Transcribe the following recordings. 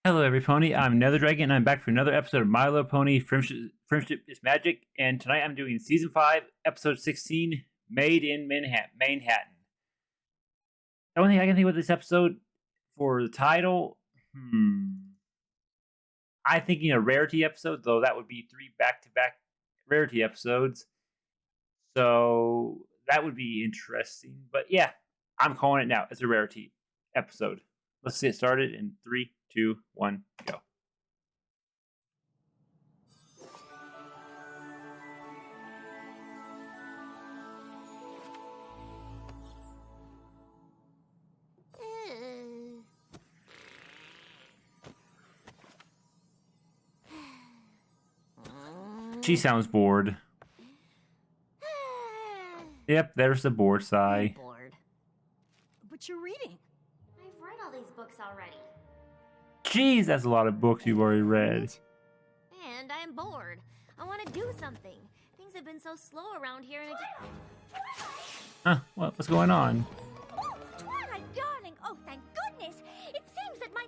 Hello, every pony. I'm Nether Dragon, and I'm back for another episode of My Little Pony Friendship is Magic. And tonight I'm doing Season 5, Episode 16, Made in Manhattan. The only thing I can think of this episode for the title, I'm thinking a rarity episode, though that would be 3 back-to-back rarity episodes. So that would be interesting. But yeah, I'm calling it now. It's a rarity episode. Let's get started in 3, 2, 1, go. She sounds bored. Yep, there's the bored sigh. Bored. But you're reading. I've read all these books already. Jeez, that's a lot of books you've already read. And I'm bored. I want to do something. Things have been so slow around here and Huh, what's going on? Oh, Twilight, darling. Oh, thank goodness. It seems that my...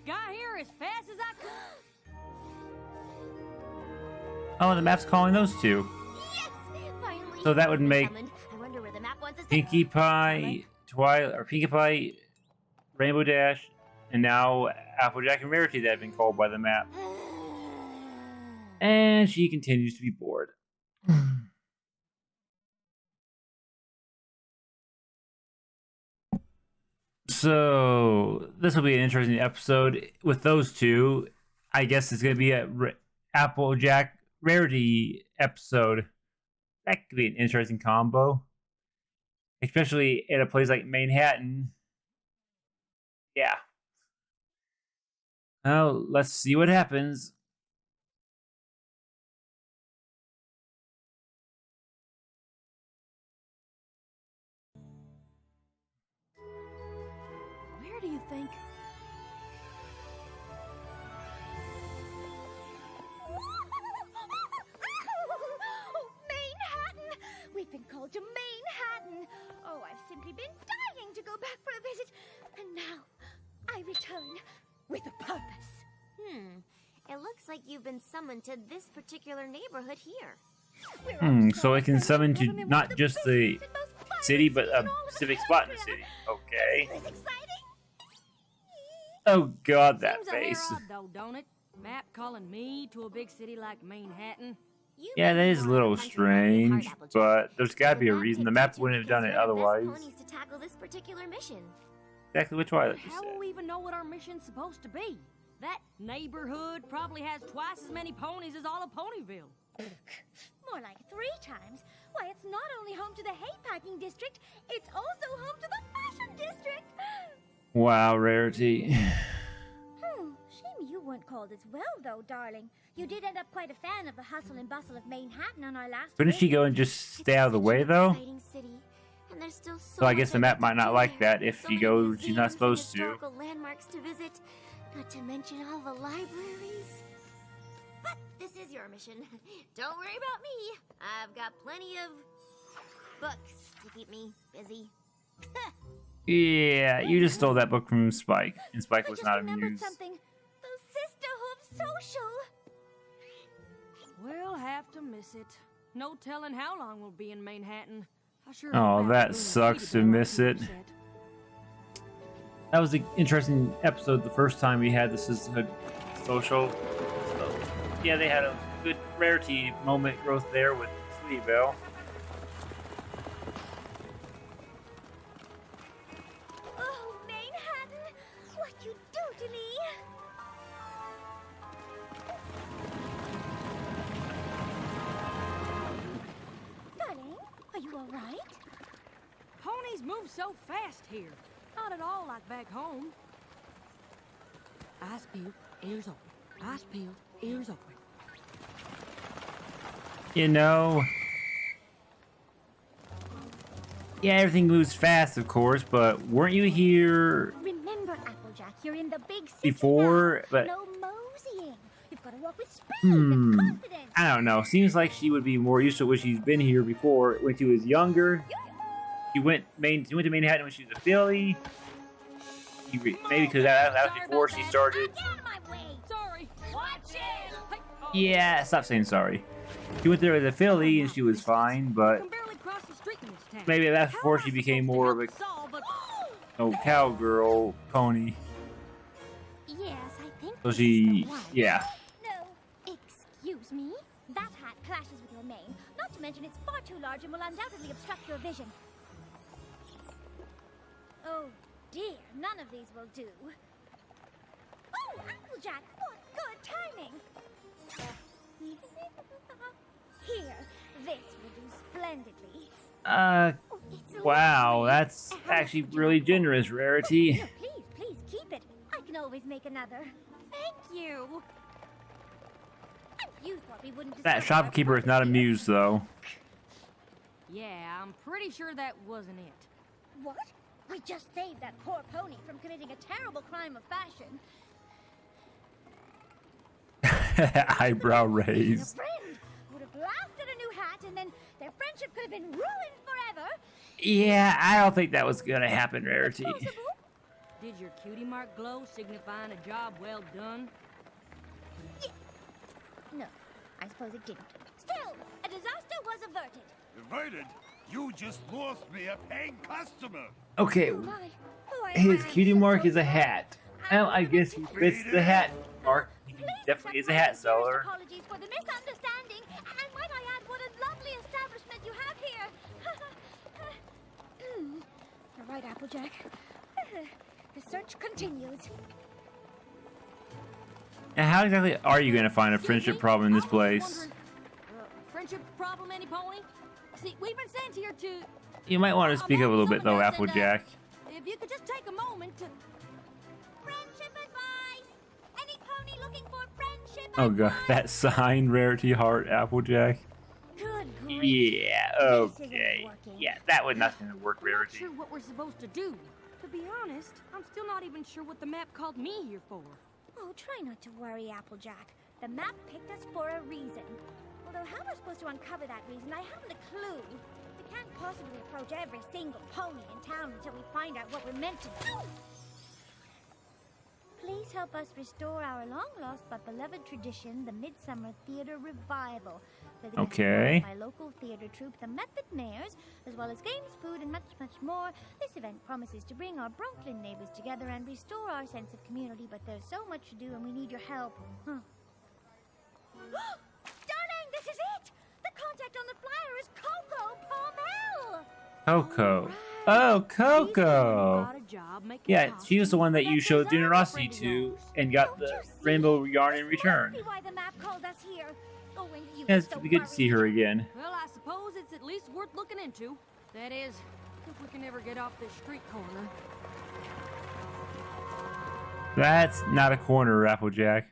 Got here as fast as I could. Oh, the map's calling those two. Yes! Finally! So that would make I wonder where the map wants us to Pinkie Pie, Pinkie Pie, Rainbow Dash, and now Applejack and Rarity that have been called by the map. And she continues to be bored. So this will be an interesting episode with those two. I guess it's going to be a Applejack Rarity episode. That could be an interesting combo, especially in a place like Manhattan. Yeah. Well, let's see what happens. Where do you think? Manhattan! We've been called to Manhattan. Oh, I've simply been dying to go back for a visit. And now, I return with a purpose. It looks like you've been summoned to this particular neighborhood here. So it can summon to not just the city, but a specific spot in the city. Okay. It's exciting. Oh God, that Seems face. a hair odd, though, don't it? Map calling me to a big city like Manhattan. Yeah, that is a little strange, but there's got to be a reason. The map wouldn't have done it otherwise. Ponies to tackle this particular mission. Exactly what Twilight just How said. will we even know what our mission's supposed to be? That neighborhood probably has twice as many ponies as all of Ponyville. More like 3 times. Why, it's not only home to the hay packing district, it's also home to the fashion district. Wow, Rarity. Shame you weren't called as well, though, darling. You did end up quite a fan of the hustle and bustle of Manhattan on our last Couldn't she visit. go and just stay out of the way, though? Exciting city, and there's still So I guess much the map I'd might like to not do like there. that if So she many goes, she's not museums and supposed to. historical landmarks to visit, not to mention all the libraries. But this is your mission. Don't worry about me. I've got plenty of books to keep me busy. Yeah, you just stole that book from Spike, and Spike I was just not remembered amused. something. The Sisterhood Social. We'll have to miss it. No telling how long we'll be in Manhattan. I sure Oh, hope that Applejack sucks to will be miss it. upset. That was an interesting episode the first time we had the Sisterhood Social. So, yeah, they had a good Rarity moment growth there with Sweetie Belle. Oh, Manhattan, what you do to me. Darling, are you all right? Ponies move so fast here. Not at all like back home. Eyes peeled, ears open. Eyes peeled, ears open. You know, yeah, everything moves fast, of course, but weren't you here Remember, Applejack, you're in the big city before? now. But No moseying. You've got to walk with speed and confidence. I don't know. Seems like she would be more used to it when she's been here before. When she was younger, she went to Manhattan when she was a filly. Maybe because that was before she started. Get out of my way! Sorry. Watch it! Hey, Yeah, stop saying sorry. She went there as a filly and she was fine, I but can barely cross the street in this town. maybe that's How before am I she became supposed to more of help a Saul, but cowgirl pony. Yes, I think So this is she, the one. yeah. No, excuse me? That hat clashes with your mane. Not to mention it's far too large and will undoubtedly obstruct your vision. Oh dear, none of these will do. Oh, Applejack, what good timing! Here, this will do splendidly. It's Wow, lovely. that's How actually much would you really like for it? generous, Rarity. No, please keep it. I can always make another. Thank you. And you thought we wouldn't That discover our shopkeeper is purpose not here. amused, though. yeah, I'm pretty sure that wasn't it. What? We just saved that poor pony from committing a terrible crime of fashion. Eyebrow Being a raised. friend would have laughed at a new hat, and then their friendship could have been ruined forever. Yeah, I don't think that was gonna happen, Rarity. Possible? Did your cutie mark glow, signifying a job well done? No, I suppose it didn't. Still, a disaster was averted. Averted? You just lost me a paying customer. Okay, Oh my. Oh, his am cutie so mark is a sorry. hat. Well, I guess he fits the hat mark. He Please definitely is accept a my hat sincerest seller. Apologies for the misunderstanding, and might I add, what a lovely establishment you have here. You're right, Applejack. The search continues. Now, how exactly are you gonna find a friendship problem in this place? Friendship problem, any pony? See, we've been sent here to... You might want to speak up a little bit, though, Someone else said, Applejack. If you could just take a moment to... Friendship advice! Any pony looking for friendship Oh god, advice? that sign, Rarity Heart, Applejack. Good grief. Yeah, This isn't okay. working. Yeah, that was not gonna work, I'm not Rarity. sure what we're supposed to do. To be honest, I'm still not even sure what the map called me here for. Oh, try not to worry, Applejack. The map picked us for a reason. Although how we're supposed to uncover that reason, I haven't a clue. We can't possibly approach every single pony in town until we find out what we're meant to do. Please help us restore our long-lost but beloved tradition, the Midsummer Theater Revival. With the Okay. support of my local theater troupe, the Method Mayors, as well as games, food, and much, much more. This event promises to bring our Brooklyn neighbors together and restore our sense of community, but there's so much to do and we need your help. Huh. Darling, this is it! The contact on the flyer is Coco Palmel! Coco. Oh, Coco. Got a job making Yeah, she was the costumes one that you that showed deserve a generosity friend of to yours. and got Don't the you see? rainbow yarn in This return. must be why the map called us here. Oh, and you Yeah, were it's so be good to see her worried. again. Well, I suppose it's at least worth looking into. That is, if we can ever get off this street corner. That's not a corner, Applejack.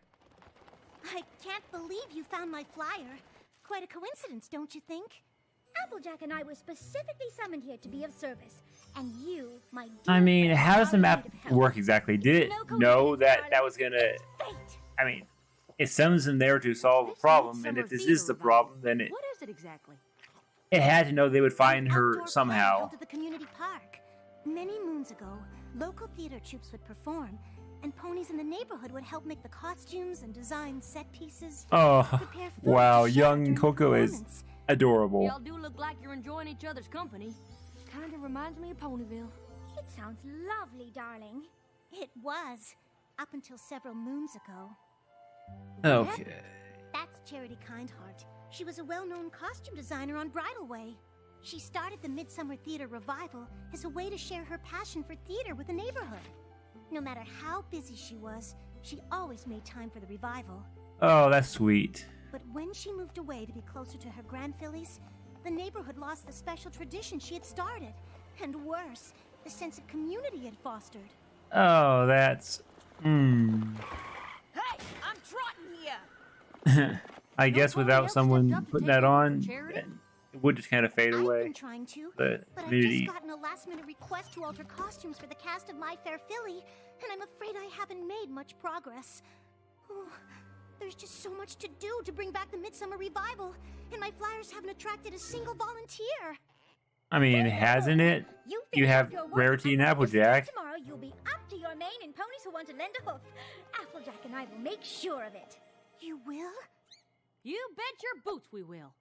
I can't believe you found my flyer. Quite a coincidence, don't you think? Applejack and I were specifically summoned here to be of service. And you, my dear I mean, friend, how does are the in map need of help. work exactly? Did it No know coincidence, that darling. that was gonna... It's fate. I mean, it summons them there to solve a This problem, and midsummer if this theater is the revival, problem, then it What is it exactly? had to know they would find An her outdoor play somehow. held at the community park. Many moons ago, local theater troupes would perform, and ponies in the neighborhood would help make the costumes and design set pieces. Oh, Prepare food wow, to share young during the Coco is performance. adorable. Y'all do look like you're enjoying each other's company. Kinda reminds me of Ponyville. It sounds lovely, darling. It was, up until several moons ago. Okay. That's Charity Kindheart. She was a well-known costume designer on Bridal Way. She started the Midsummer Theater Revival as a way to share her passion for theater with the neighborhood. No matter how busy she was, she always made time for the revival. Oh, that's sweet. But when she moved away to be closer to her grandfillies, the neighborhood lost the special tradition she had started. And worse, the sense of community it fostered. Oh, that's... Hey, I'm trotting here. I guess Nobody without else someone stepped up to putting take that over for on, Charity? then it would just kind of fade I've away. been trying to, The but I've community. just gotten a last-minute request to alter costumes for the cast of My Fair Filly, and I'm afraid I haven't made much progress. Oh, there's just so much to do to bring back the Midsummer Revival, and my flyers haven't attracted a single volunteer. I mean, hasn't it? You finish have up your work, Rarity and I promise Applejack. Tomorrow you'll be up to your main lend a hoof. Applejack and I will make sure of it. You will? You bet your boots we will.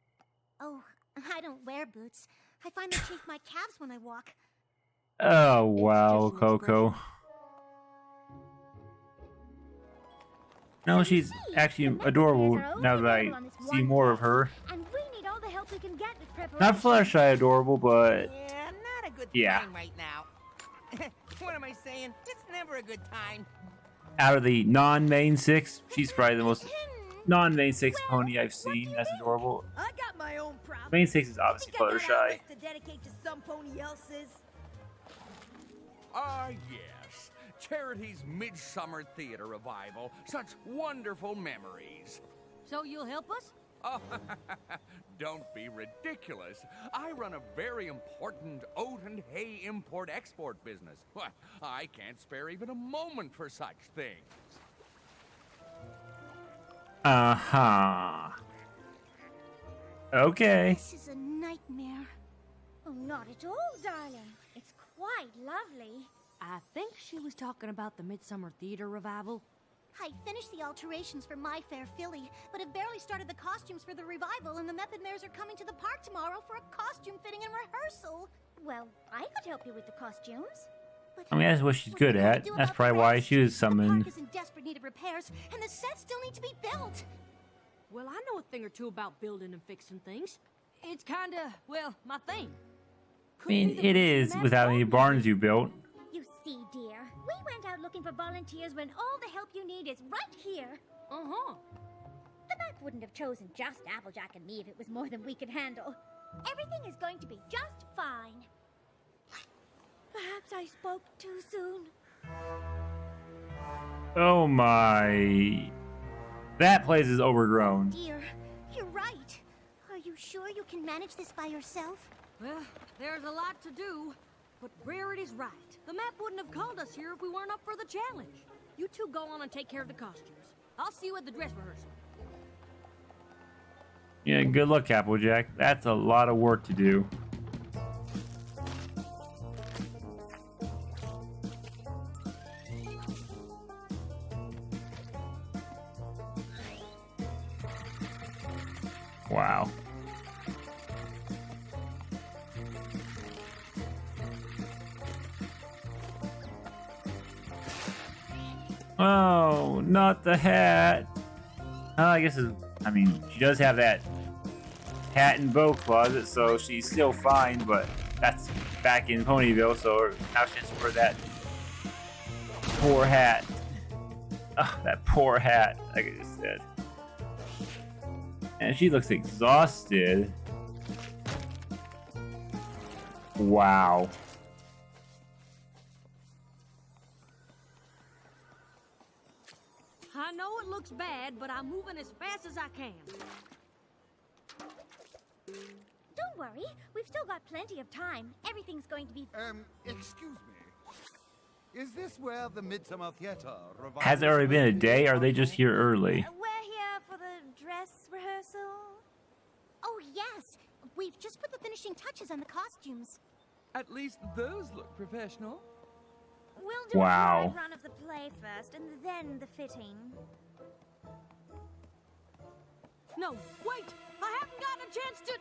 Oh, I don't wear boots. I find they chafe my calves when I walk. Oh, wow, just an Coco. No, she's actually adorable now that I see more of her. And we need all the help we can get with preparation. Not Fluttershy adorable, but Yeah, not a good Yeah. time right now. What am I saying? It's never a good time. out of the non-main 6, she's probably the most non-main 6 pony I've seen. That's adorable. I got my own problem. Main 6 is obviously Think I got Fluttershy. outlets to dedicate to some pony else's. Ah, yes. Charity's Midsummer Theater Revival. Such wonderful memories. So you'll help us? Oh, don't be ridiculous. I run a very important oat and hay import-export business. Why, I can't spare even a moment for such things. Uh-huh. Okay. This is a nightmare. Oh, not at all, darling. It's quite lovely. I think she was talking about the Midsummer Theater Revival. I finished the alterations for My Fair Filly, but have barely started the costumes for the revival, and the Method Mares are coming to the park tomorrow for a costume fitting and rehearsal. Well, I could help you with the costumes. But I mean, that's what she's what are good we gonna at. do That's about probably the why rest? she was The summoned. park is in desperate need of repairs, and the sets still need to be built. Well, I know a thing or two about building and fixing things. It's kinda, well, my thing. I mean, it is without any barns you built. You see, dear, we went out looking for volunteers when all the help you need is right here. Uh-huh. The map wouldn't have chosen just Applejack and me if it was more than we could handle. Everything is going to be just fine. Perhaps I spoke too soon. Oh my. That place is overgrown. Dear, you're right. Are you sure you can manage this by yourself? Well, there's a lot to do, but Rarity's right. The map wouldn't have called us here if we weren't up for the challenge. You two go on and take care of the costumes. I'll see you at the dress rehearsal. Yeah, good luck, Applejack. That's a lot of work to do. Wow. Oh, not the hat. I guess I mean, she does have that hat and bow closet, so she's still fine, but that's back in Ponyville, so now she has to wear that poor hat. Oh, that poor hat, like I just said. And she looks exhausted. Wow. I know it looks bad, but I'm moving as fast as I can. Don't worry, we've still got plenty of time. Everything's going to be... Excuse me. Is this where the Midsummer Theater Revival... Has it already been a day, or are they just here early? We're here for the dress rehearsal. Oh, yes. We've just put the finishing touches on the costumes. At least those look professional. We'll do Wow. a wide run of the play first, and then the fitting. No, wait! I haven't gotten a chance to...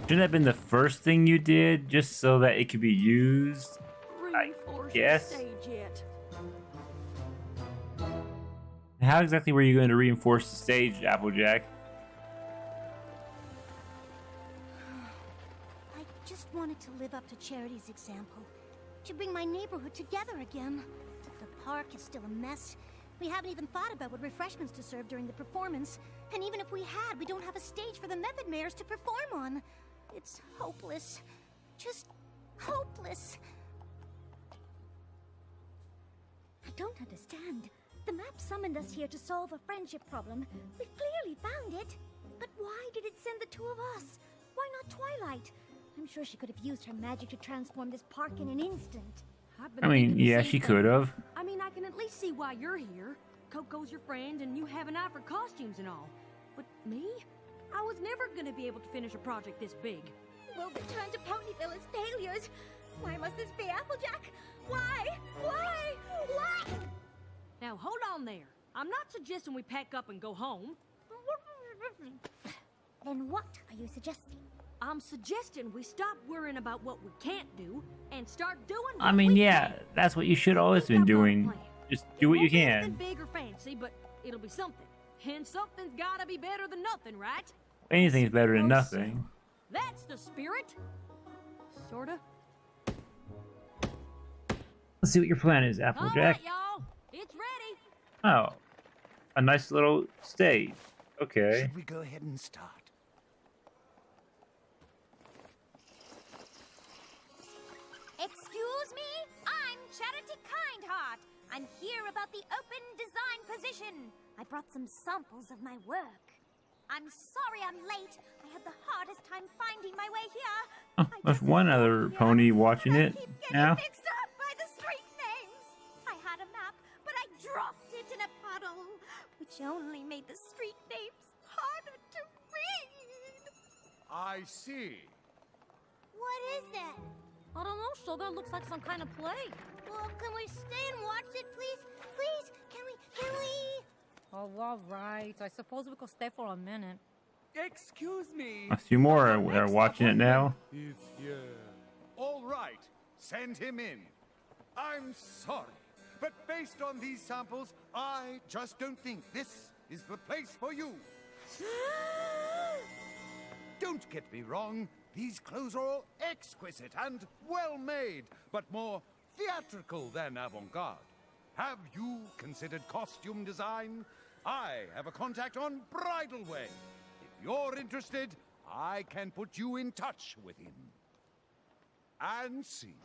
Shouldn't that have been the first thing you did, just so that it could be used? reinforce guess. the stage yet. How exactly were you going to reinforce the stage, Applejack? I just wanted to live up to Charity's example. To bring my neighborhood together again. The park is still a mess. We haven't even thought about what refreshments to serve during the performance. And even if we had, we don't have a stage for the Method Mares to perform on. It's hopeless. Just hopeless. I don't understand. The map summoned us here to solve a friendship problem. We've clearly found it. But why did it send the two of us? Why not Twilight? I'm sure she could have used her magic to transform this park in an instant. I've been I mean, thinking the yeah, same she thing. could have. I mean, I can at least see why you're here. Coco's your friend, and you have an eye for costumes and all. But me? I was never gonna be able to finish a project this big. We'll return to Ponyville as failures. Why must this be Applejack? Why? Why? Why? Now, hold on there. I'm not suggesting we pack up and go home. Then what are you suggesting? I'm suggesting we stop worrying about what we can't do and start doing what I mean, we yeah, can. that's what you should always We've been got a doing. plan. Just do what you It won't be can. anything big or fancy, but it'll be something. And something's gotta be better than nothing, right? Anything's better than Suppose so. nothing. That's the spirit. Sorta. Let's see what your plan is, All Applejack. right, y'all. It's ready. Oh, a nice little stage. Okay. Should we go ahead and start? Excuse me? I'm Charity Kindheart. I'm here about the open design position. I brought some samples of my work. I'm sorry I'm late. I had the hardest time finding my way here. Oh, there's one other pony watching I it keep getting now. mixed up by the street names. I had a map, but I dropped it in a puddle, which only made the street names harder to read. I see. What is that? I don't know, Sugar. Looks like some kind of play. Well, can we stay and watch it, please? Please, can we? Oh, all right. I suppose we could stay for a minute. Excuse me. A few more are watching it now. Is here. All right, send him in. I'm sorry, but based on these samples, I just don't think this is the place for you. Don't get me wrong, these clothes are all exquisite and well made, but more theatrical than avant-garde. Have you considered costume design? I have a contact on Bridal Way. If you're interested, I can put you in touch with him. And see.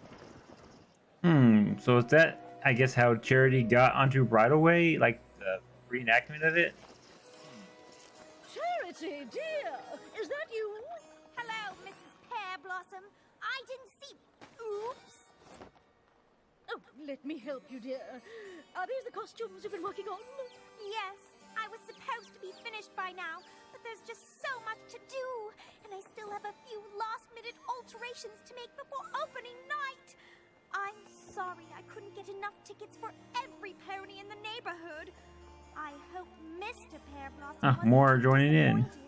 So is that, I guess, how Charity got onto Bridal Way? Like the reenactment of it? Charity, dear, is that you? Hello, Mrs. Pear Blossom. I didn't see. Oops. Oh, let me help you, dear. Are these the costumes you've been working on? Yes, I was supposed to be finished by now, but there's just so much to do, and I still have a few last-minute alterations to make before opening night. I'm sorry I couldn't get enough tickets for every pony in the neighborhood. I hope Mr. Pear Blossom wasn't more are too joining in. disappointed.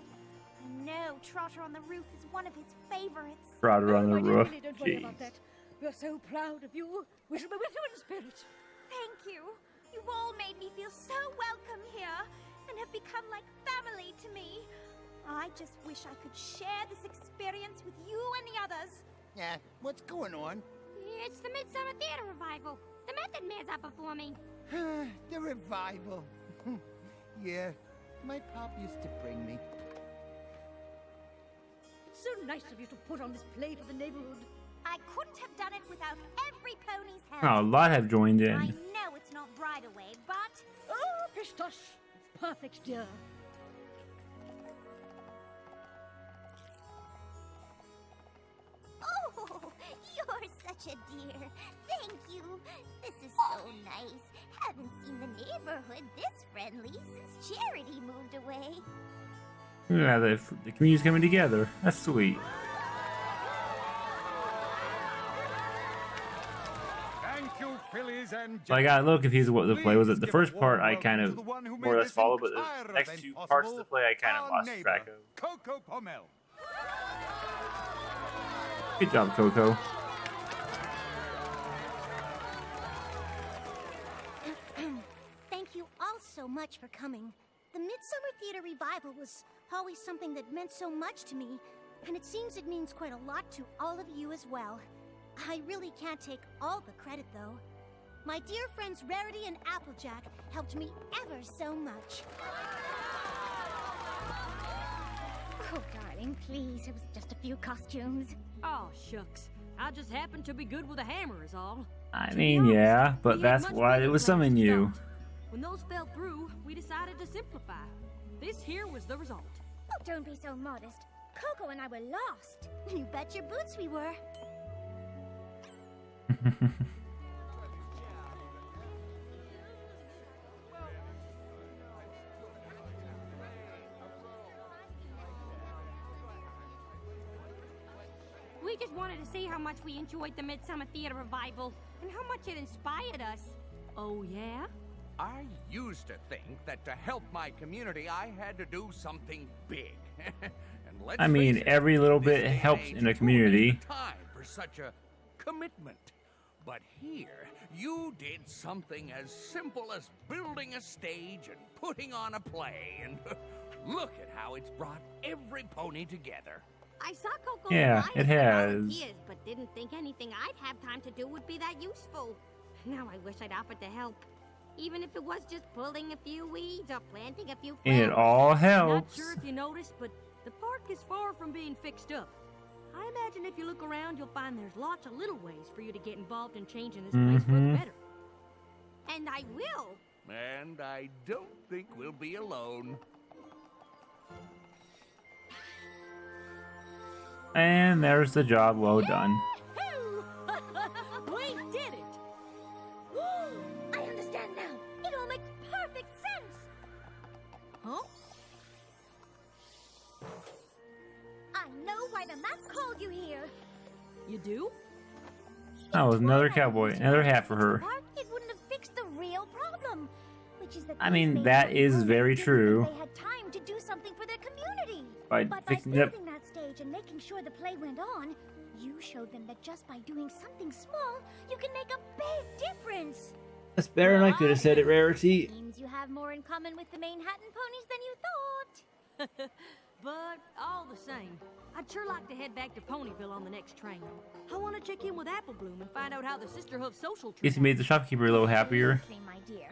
I know Trotter on the Roof is one of his favorites. Trotter on the my dear, roof. really don't worry about Jeez. that. We're so proud of you. We shall be with you in spirit. Thank you. You've all made me feel so welcome here and have become like family to me. I just wish I could share this experience with you and the others. Yeah, what's going on? It's the Midsummer Theater Revival. The Method Man's are performing. The revival. Yeah, my pop used to bring me. It's so nice of you to put on this play for the neighborhood. I couldn't have done it without every pony's help. Oh, a lot have joined I in. know it's not Bridal Way, but Oh, pistoche. It's perfect, dear. Oh, you're such a dear. Thank you. This is so nice. Haven't seen the neighborhood this friendly since Charity moved away. Yeah, the community's coming together. That's sweet. Thank you, Phillies and So I got a little confused with what the play was. At the first part, I kind of more or less followed, but the next two parts of the play, I kind of lost track of. Coco Pommel. Good job, Coco. Thank you all so much for coming. The Midsummer Theater Revival was always something that meant so much to me, and it seems it means quite a lot to all of you as well. I really can't take all the credit, though. My dear friends Rarity and Applejack helped me ever so much. oh, darling, please, it was just a few costumes. Oh, shucks. I just happened to be good with a hammer is all. I To be mean, honest, yeah, we but had that's much why bigger it was plans summoning to you. start. When those fell through, we decided to simplify. This here was the result. Oh, don't be so modest. Coco and I were lost. You bet your boots we were. We just wanted to see how much we enjoyed the Midsummer Theater Revival and how much it inspired us. Oh, yeah? I used to think that to help my community, I had to do something big. And let's I mean, face it, every little this bit day and helps age, in a who has community. the time for such a commitment? But here, you did something as simple as building a stage and putting on a play, and look at how it's brought every pony together. I saw Coco Yeah, Elias it for has. volunteers, but didn't think anything I'd have time to do would be that useful. Now I wish I'd offered to help. Even if it was just pulling a few weeds or planting a few flowers. It all Not helps. sure if you noticed, but the park is far from being fixed up. I imagine if you look around, you'll find there's lots of little ways for you to get involved in changing this place for the better. And I will. And I don't think we'll be alone. And there's the job well done. We did it! I understand now. It all makes perfect sense. Huh? I know why the map called you here. You do? That was another Why not cowboy, use another your hat for her. park? It wouldn't have fixed the real problem, which is that I these mean, made that one is pony very didn't true. think They had time to do something for their community. By But fixing by it up. building that stage and making sure the play went on, you showed them that just by doing something small, you can make a big difference. That's better than I could have said it, Rarity. Seems you have more in common with the Msnehattan ponies than you thought. But all the same, I'd sure like to head back to Ponyville on the next train. I want to check in with Apple Bloom and find out how the Sisterhood social trip. Guess you made the shopkeeper a little happier. Absolutely, my dear.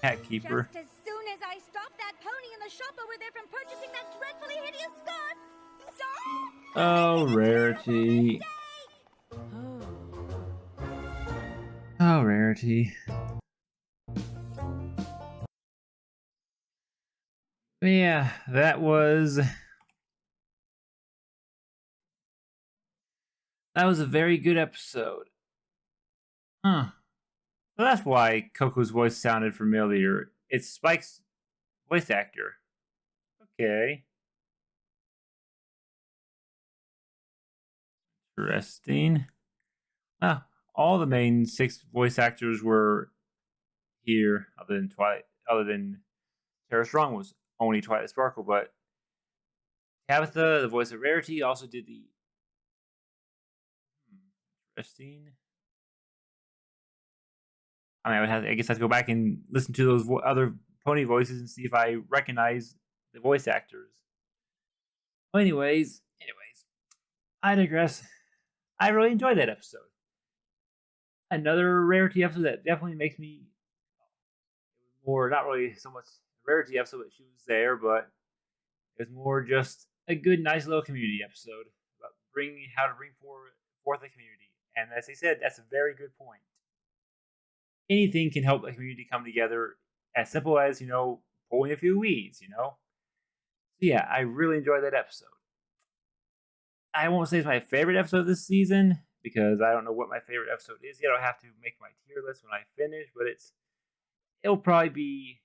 Hat keeper. Just as soon as I stopped that pony in the shop over there from purchasing that dreadfully hideous scarf. Oh, Rarity. Oh, Rarity. But yeah, that was a very good episode. Huh. So that's why Coco's voice sounded familiar. It's Spike's voice actor. Okay. Interesting. All the main 6 voice actors were here, other than Tara Strong was only Twilight Sparkle, but Tabitha, the voice of Rarity, also did the interesting. I guess I have to go back and listen to those other pony voices and see if I recognize the voice actors. Well, anyways, I digress. I really enjoyed that episode. Another Rarity episode that definitely makes me more, not really so much Rarity episode that she was there, but it was more just a good, nice little community episode about how to bring forth a community. And as I said, that's a very good point. Anything can help a community come together, as simple as, pulling a few weeds, So yeah, I really enjoyed that episode. I won't say it's my favorite episode this season, because I don't know what my favorite episode is yet. I'll have to make my tier list when I finish, but it'll probably be,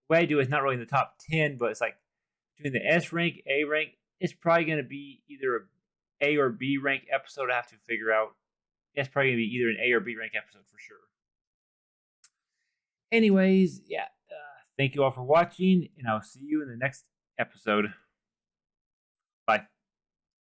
the way I do it is not really in the top 10, but it's like between the S rank, A rank, it's probably going to be either a A or B rank episode. I have to figure out. It's probably going to be either an A or B rank episode for sure. Anyways, yeah, thank you all for watching, and I'll see you in the next episode.